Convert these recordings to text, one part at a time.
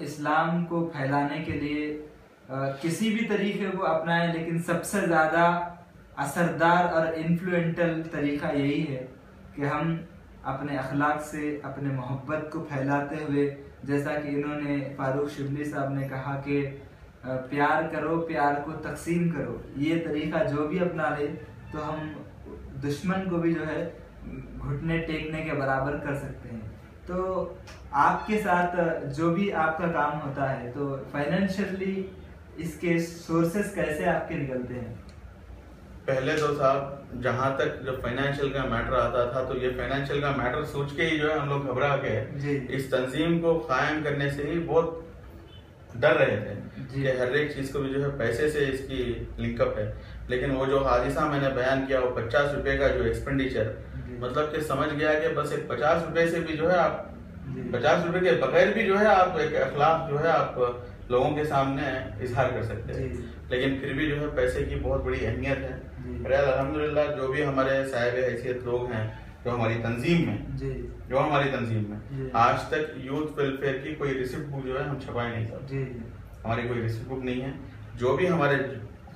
اسلام کو پھیلانے کے لیے کسی بھی طریقے کو اپنائیں، لیکن سب سے زیادہ اثردار اور انفلوئنٹل طریقہ یہی ہے کہ ہم اپنے اخلاق سے اپنے محبت کو پھیلاتے ہوئے، جیسا کہ انہوں نے فاروق شبلی صاحب نے کہا کہ پیار کرو، پیار کو تقسیم کرو، یہ طریقہ جو بھی اپنا لے تو ہم دشمن کو بھی جو ہے گھٹنے ٹیکنے کے برابر کر سکتے ہیں۔ تو آپ کے ساتھ جو بھی آپ کا کام ہوتا ہے تو فائنینشلی اس کے سورسز کیسے آپ کے نکلتے ہیں؟ پہلے تو صاحب جہاں تک جب فائنینشیل کا میٹر آتا تھا تو یہ فائنینشیل کا میٹر سوچ کے ہی جو ہے ہم لوگ گھبرا کے اس تنظیم کو قائم کرنے سے ہی بہت ڈر رہے تھے کہ ہر ایک چیز کو بھی جو ہے پیسے سے اس کی لنک اپ ہے۔ لیکن وہ جو حادثہ میں نے بیان کیا، وہ 50 روپے کا جو ایکسپینڈیچر، مطلب کہ سمجھ گیا کہ بس ایک 50 روپے سے بھی جو ہے آپ 50 روپے کے بغیر بھی جو ہے آپ ایک اخلاق جو ہے آپ لوگوں کے سامنے اظہار کر سکتے ہیں۔ لیکن پھر بھی جو ہے پیسے کی بہت بڑی اہمیت ہے۔ الحمدللہ جو بھی ہمارے صاحب حیثیت لوگ ہیں جو ہماری تنظیم میں آج تک یوتھ ویلفیئر کی کوئی ریسیپٹ بک جو ہے ہم چھپائے نہیں سکتے، ہماری کوئی ریسیپٹ بک نہیں ہے۔ جو بھی ہمارے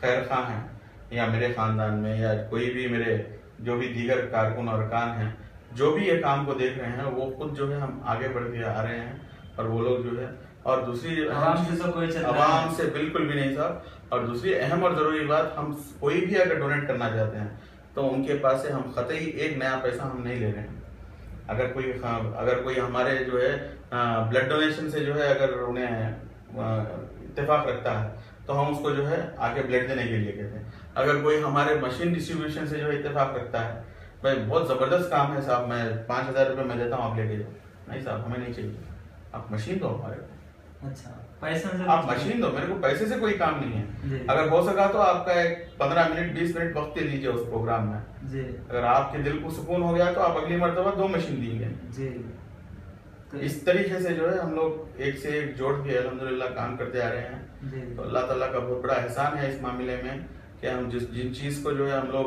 خیر خواہ ہیں یا میرے خاندان میں یا کوئی بھی میرے جو بھی دیگر کارکن اور ارکان ہیں جو بھی یہ کام کو دیکھ رہے ہیں، وہ خود جو ہے ہم آگے بڑھ کے آ رہے ہیں، اور وہ لوگ جو ہے، اور دوسری عوام سے بالکل بھی نہیں صاحب، اور دوسری اہم اور ضروری بات، ہم کوئی بھی اگر ڈونیٹ کرنا چاہتے ہیں تو ان کے پاس سے ہم قطعی ایک نیا پیسہ ہم نہیں لے رہے ہیں۔ اگر کوئی ہمارے جو ہے بلڈ ڈونیشن سے جو ہے اگر انہیں اتفاق رکھتا ہے تو ہم اس کو جو ہے آگے بلڈ دینے کے لیے کہتے ہیں۔ اگر کوئی ہمارے مشین ڈسٹریبیوشن سے جو ہے اتفاق رکھتا ہے، بھائی بہت زبردست کام ہے صاحب، میں 5000 روپے میں دیتا ہوں، آپ لے کے جاؤ، نہیں صاحب ہمیں نہیں چاہیے، آپ مشین دو ہمارے کو، آپ مشین دو، میرے کو پیسے سے کوئی کام نہیں ہے۔ اگر ہو سکا تو آپ کا ایک 15 منٹ 20 منٹ وقت دے دیجیے اس پروگرام میں، اگر آپ کے دل کو سکون ہو گیا تو آپ اگلی مرتبہ 2 مشین دیں گے۔ اس طریقے سے جو ہے ہم لوگ ایک سے ایک جوڑ کے الحمدللہ کام کرتے آ رہے ہیں۔ تو اللہ تعالیٰ کا بہت بڑا احسان ہے اس معاملے میں کہ ہم جن چیز کو جو ہے ہم لوگ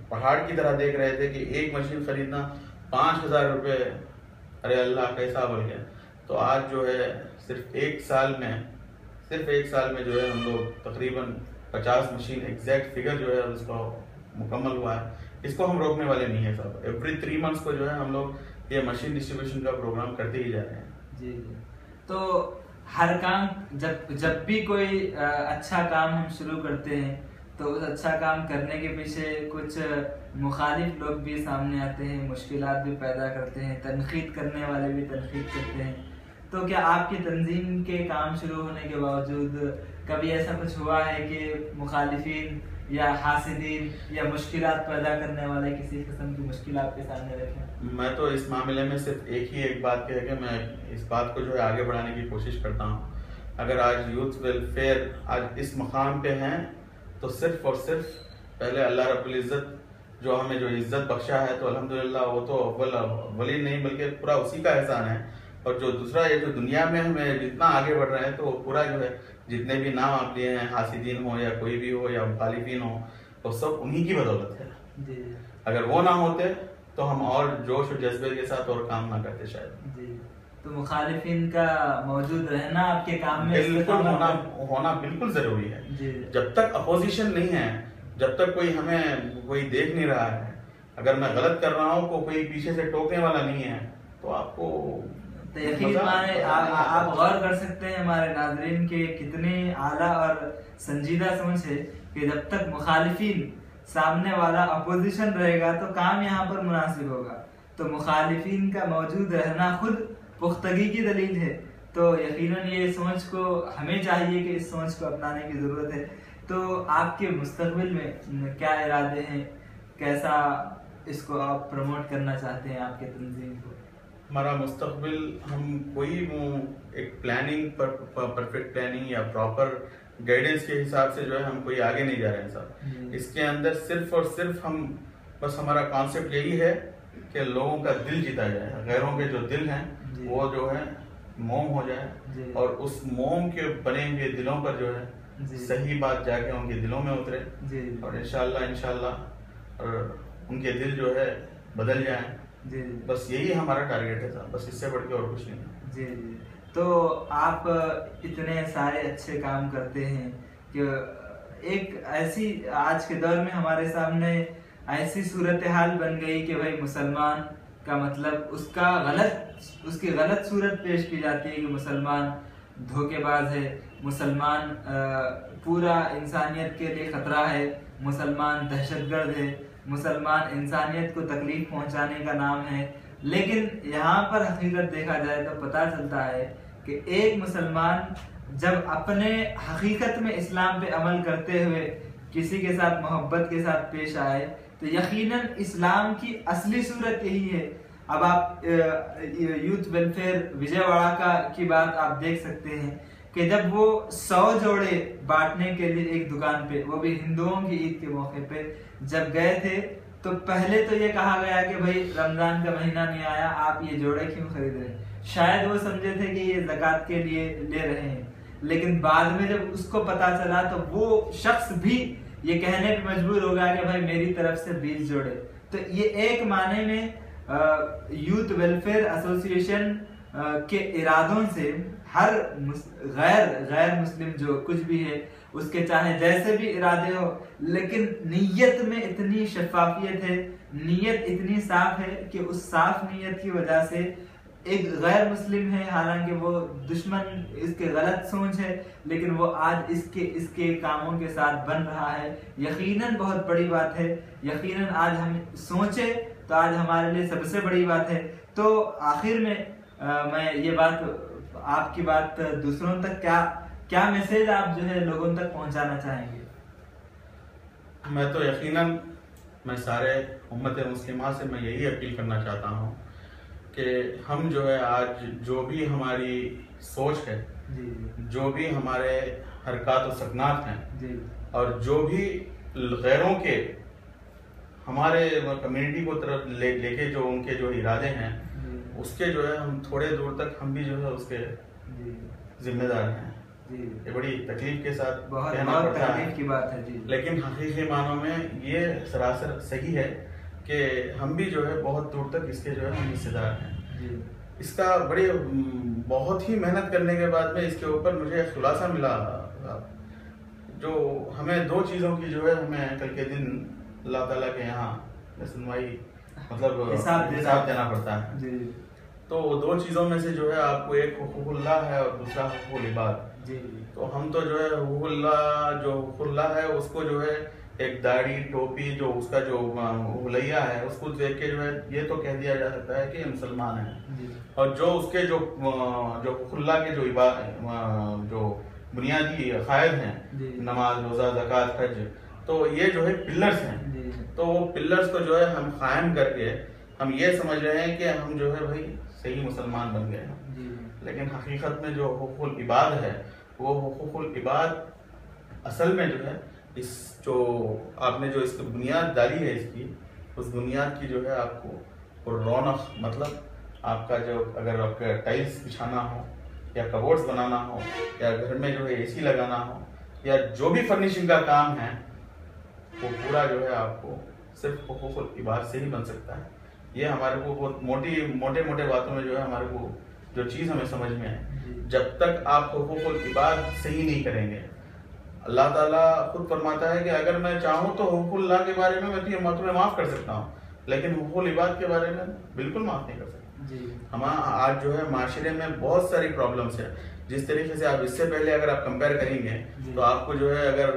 پہاڑ کی طرح دیکھ رہے تھے کہ ایک مشین خریدنا 5000 روپے، ارے اللہ کیسا بول گیا، تو آج جو ہے صرف ایک سال میں جو ہے ہم لوگ تقریباً 50 مشین ایگزیکٹ فگر جو ہے اس کا مکمل ہوا ہے۔ اس کو ہم روکنے والے نہیں ہیں صاحب، ایوری 3 منتھس کو جو ہے ہم لوگ یہ مشین ڈسٹریبیوشن کا پروگرام کرتے ہی جا رہے ہیں۔ جی تو ہر کام جب بھی کوئی اچھا کام ہم شروع کرتے ہیں تو اس اچھا کام کرنے کے پیچھے کچھ مخالف لوگ بھی سامنے آتے ہیں، مشکلات بھی پیدا کرتے ہیں، تنقید کرنے والے بھی تنقید کرتے ہیں۔ تو کیا آپ کی تنظیم کے کام شروع ہونے کے باوجود کبھی ایسا کچھ ہوا ہے کہ مخالفین یا حاسدین یا مشکلات پیدا کرنے والے کسی قسم کی مشکل آپ کے سامنے رکھیں؟ میں تو اس معاملے میں صرف ایک بات کہہ کے میں اس بات کو جو ہے آگے بڑھانے کی کوشش کرتا ہوں۔ اگر آج یوتھ ویلفیئر آج اس مقام پہ ہیں تو صرف اور صرف پہلے اللہ رب العزت جو ہمیں جو عزت بخشا ہے تو الحمدللہ وہ تو اول نہیں بلکہ پورا اسی کا احسان ہے، اور جو دوسرا یہ جو دنیا میں ہمیں جتنا آگے بڑھ رہے ہیں تو وہ پورا جو ہے جتنے بھی نام آپ لیے ہیں، حاسدین ہو یا کوئی بھی ہو یا مخالفین ہو، وہ سب انہی کی بدولت ہے۔ اگر وہ نہ ہوتے تو ہم اور جوش و جذبے کے ساتھ اور کام نہ کرتے شاید۔ تو مخالفین کا موجود رہنا آپ کے کام میں بالکل ہونا بالکل ضروری ہے۔ جب تک اپوزیشن نہیں ہے، جب تک کوئی ہمیں کوئی دیکھ نہیں رہا ہے، اگر میں غلط کر رہا ہوں کوئی پیچھے سے ٹوکنے والا نہیں ہے تو آپ کو آپ غور کر سکتے ہیں ہمارے ناظرین کے کتنی اعلیٰ اور سنجیدہ سمجھ ہے کہ جب تک مخالفین سامنے والا اپوزیشن رہے گا تو کام یہاں پر مناسب ہوگا۔ تو مخالفین کا موجود رہنا خود پختگی کی دلیل ہے۔ تو یقیناً یہ سمجھ کو ہمیں چاہیے کہ اس سمجھ کو اپنانے کی ضرورت ہے۔ تو آپ کے مستقبل میں کیا ارادے ہیں، کیسا اس کو آپ پروموٹ کرنا چاہتے ہیں آپ کے تنظیم کو؟ ہمارا مستقبل، ہم کوئی ایک پلاننگ پرفیکٹ پلاننگ یا پراپر گائیڈنس کے حساب سے جو ہے ہم کوئی آگے نہیں جا رہے ہیں صاحب۔ اس کے اندر صرف اور صرف ہم بس ہمارا کانسیپٹ یہی ہے کہ لوگوں کا دل جیتا جائے، غیروں کے جو دل ہیں وہ جو ہے موم ہو جائے، اور اس موم کے بنے ہوئے دلوں پر جو ہے صحیح بات جا کے ان کے دلوں میں اترے، اور انشاءاللہ اور ان کے دل جو ہے بدل جائیں۔ بس یہی ہمارا ٹارگیٹ ہے صاحب، بس اس سے بڑھ کے اور کچھ نہیں ہے۔ جی تو آپ اتنے سارے اچھے کام کرتے ہیں کہ ایک ایسی آج کے دور میں ہمارے سامنے ایسی صورتحال بن گئی کہ بھائی مسلمان کا مطلب اس کی غلط صورت پیش کی جاتی ہے کہ مسلمان دھوکے باز ہے، مسلمان پورا انسانیت کے لیے خطرہ ہے، مسلمان دہشت گرد ہے، مسلمان انسانیت کو تکلیف پہنچانے کا نام ہے. لیکن یہاں پر حقیقت دیکھا جائے تو پتہ چلتا ہے کہ ایک مسلمان جب اپنے حقیقت میں اسلام پہ عمل کرتے ہوئے کسی کے ساتھ محبت کے ساتھ پیش آئے تو یقیناً اسلام کی اصلی صورت یہی ہے. اب آپ یوتھ ویلفیئر وجے واڑہ کی بات آپ دیکھ سکتے ہیں کہ جب وہ 100 جوڑے بانٹنے کے لیے ایک دکان پہ، وہ بھی ہندوؤں کی عید کے موقع پہ جب گئے تھے تو پہلے تو یہ کہا گیا کہ بھائی رمضان کا مہینہ نہیں آیا، آپ یہ جوڑے کیوں خرید رہے ہیں. شاید وہ سمجھے تھے کہ یہ زکوٰۃ کے لیے لے رہے ہیں، لیکن بعد میں جب اس کو پتا چلا تو وہ شخص بھی یہ کہنے پہ مجبور ہو گیا کہ بھائی میری طرف سے 20 جوڑے. تو یہ ایک معنی میں یوتھ ویلفیئر ایسوسی ایشن کے ارادوں سے ہر غیر مسلم جو کچھ بھی ہے اس کے چاہے جیسے بھی ارادے ہو، لیکن نیت میں اتنی شفافیت ہے، نیت اتنی صاف ہے کہ اس صاف نیت کی وجہ سے ایک غیر مسلم ہے، حالانکہ وہ دشمن اس کے غلط سوچ ہے، لیکن وہ آج اس کے کاموں کے ساتھ بن رہا ہے. یقیناً بہت بڑی بات ہے، یقیناً آج ہم سوچے تو آج ہمارے لیے سب سے بڑی بات ہے. تو آخر میں میں یہ بات آپ کی بات دوسروں تک کیا میسج آپ جو ہے لوگوں تک پہنچانا چاہیں گے؟ میں تو یقیناً میں سارے امت مسلمہ سے میں یہی اپیل کرنا چاہتا ہوں کہ ہم جو ہے آج جو بھی ہماری سوچ ہے، جو بھی ہمارے حرکات و سکنات ہیں، اور جو بھی غیروں کے ہمارے کمیونٹی کو طرف لے کے جو ان کے جو ارادے ہیں، اس کے جو ہے ہم تھوڑے دور تک ہم بھی جو ہے اس کے ذمہ دار ہیں. یہ بڑی تکلیف کے ساتھ کہنا پڑتا ہے، لیکن حقیقی معنوں میں یہ سراسر صحیح ہے کہ ہم بھی جو ہے بہت دور تک اس کے جو ہے ہم حصے دار ہیں. اس کا بہت ہی محنت کرنے کے بعد میں اس کے اوپر مجھے ایک خلاصہ ملا، جو ہمیں 2 چیزوں کی جو ہے ہمیں کل کے دن اللہ تعالیٰ کے یہاں سنوائی مطلب حساب دینا پڑتا ہے. تو 2 چیزوں میں سے جو ہے آپ کو ایک حقوق اللہ ہے اور دوسرا حقوق العباد. تو ہم تو جو ہے حقوق اللہ ہے اس کو جو ہے ایک داڑھی ٹوپی جو اس کا جو حلیہ ہے اس کو دیکھ کے جو ہے یہ تو کہہ دیا جا سکتا ہے کہ یہ مسلمان ہے. اور جو اس کے جو حقوق اللہ کے جو بنیادی عقائد ہیں، نماز، روزہ، زکوٰۃ، حج، تو یہ جو ہے پلرز ہیں. تو وہ پلرز کو جو ہے ہم قائم کر کے ہم یہ سمجھ رہے ہیں کہ ہم جو ہے بھائی صحیح مسلمان بن گئے ہیں. لیکن حقیقت میں جو حقوق العباد ہے، وہ حقوق العباد اصل میں جو ہے جو آپ نے جو اس کی بنیاد ڈالی ہے، اس بنیاد کی جو ہے آپ کو رونق، مطلب آپ کا جو اگر آپ کا ٹائلز بچھانا ہو یا کبورڈز بنانا ہو یا گھر میں جو ہے اے سی لگانا ہو یا جو بھی فرنیشنگ کا کام ہے، وہ پورا جو ہے آپ کو صرف حقوق العباد سے ہی بن سکتا ہے. یہ ہمارے کو بہت موٹے باتوں میں جو ہے ہمارے کو جو چیز ہمیں سمجھ میں ہے، جب تک آپ حقوق العباد صحیح نہیں کریں گے. اللہ تعالیٰ خود فرماتا ہے کہ اگر میں چاہوں تو حقوق اللہ کے بارے میں تمہیں معاف کر سکتا ہوں، لیکن حقوق العباد کے بارے میں بالکل معاف نہیں کر سکتا. ہمارا آج جو ہے معاشرے میں بہت ساری پرابلمس ہیں. جس طریقے سے آپ اس سے پہلے اگر آپ کمپیئر کریں گے تو آپ کو جو ہے اگر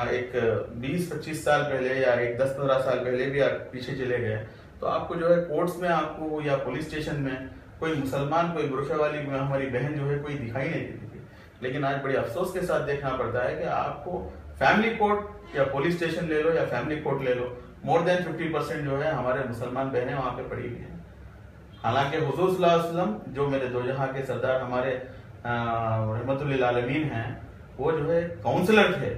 ایک 20-25 سال پہلے یا ایک 10-15 سال پہلے بھی آپ پیچھے چلے گئے تو آپ کو جو ہے کورٹس میں آپ کو یا پولیس اسٹیشن میں کوئی مسلمان، کوئی برقعے والی ہماری بہن جو ہے کوئی دکھائی نہیں دیتی تھی. لیکن آج بڑے افسوس کے ساتھ دیکھنا پڑتا ہے کہ آپ کو فیملی کورٹ یا پولیس اسٹیشن لے لو یا فیملی کورٹ لے لو، مور دین 50% جو ہے ہمارے مسلمان بہنیں وہاں پہ پڑی ہوئی ہیں. حالانکہ حضور صلی اللہ علیہ وسلم جو میرے 2 جہاں کے سردار ہمارے رحمت للعالمین ہیں، وہ جو ہے کاؤنسلر تھے.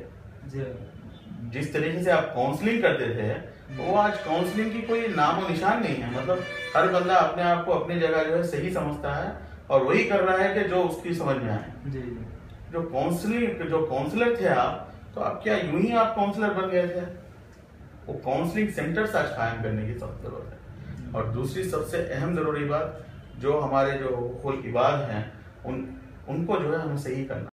جس طریقے سے آپ کاؤنسلنگ کرتے تھے وہ آج کاؤنسلنگ کی کوئی نام و نشان نہیں ہے. مطلب ہر بندہ اپنے آپ کو اپنی جگہ جو ہے صحیح سمجھتا ہے اور وہی کر رہا ہے کہ جو اس کی سمجھ میں آئے. جو کاؤنسلر تھے آپ، تو آپ کیا یوں ہی آپ کاؤنسلر بن گئے تھے؟ وہ کاؤنسلنگ سینٹرز آج قائم کرنے کی سخت ضرورت ہے. اور دوسری سب سے اہم ضروری بات، جو ہمارے جو حقوق العباد ہیں ان کو جو ہے ہمیں صحیح کرنا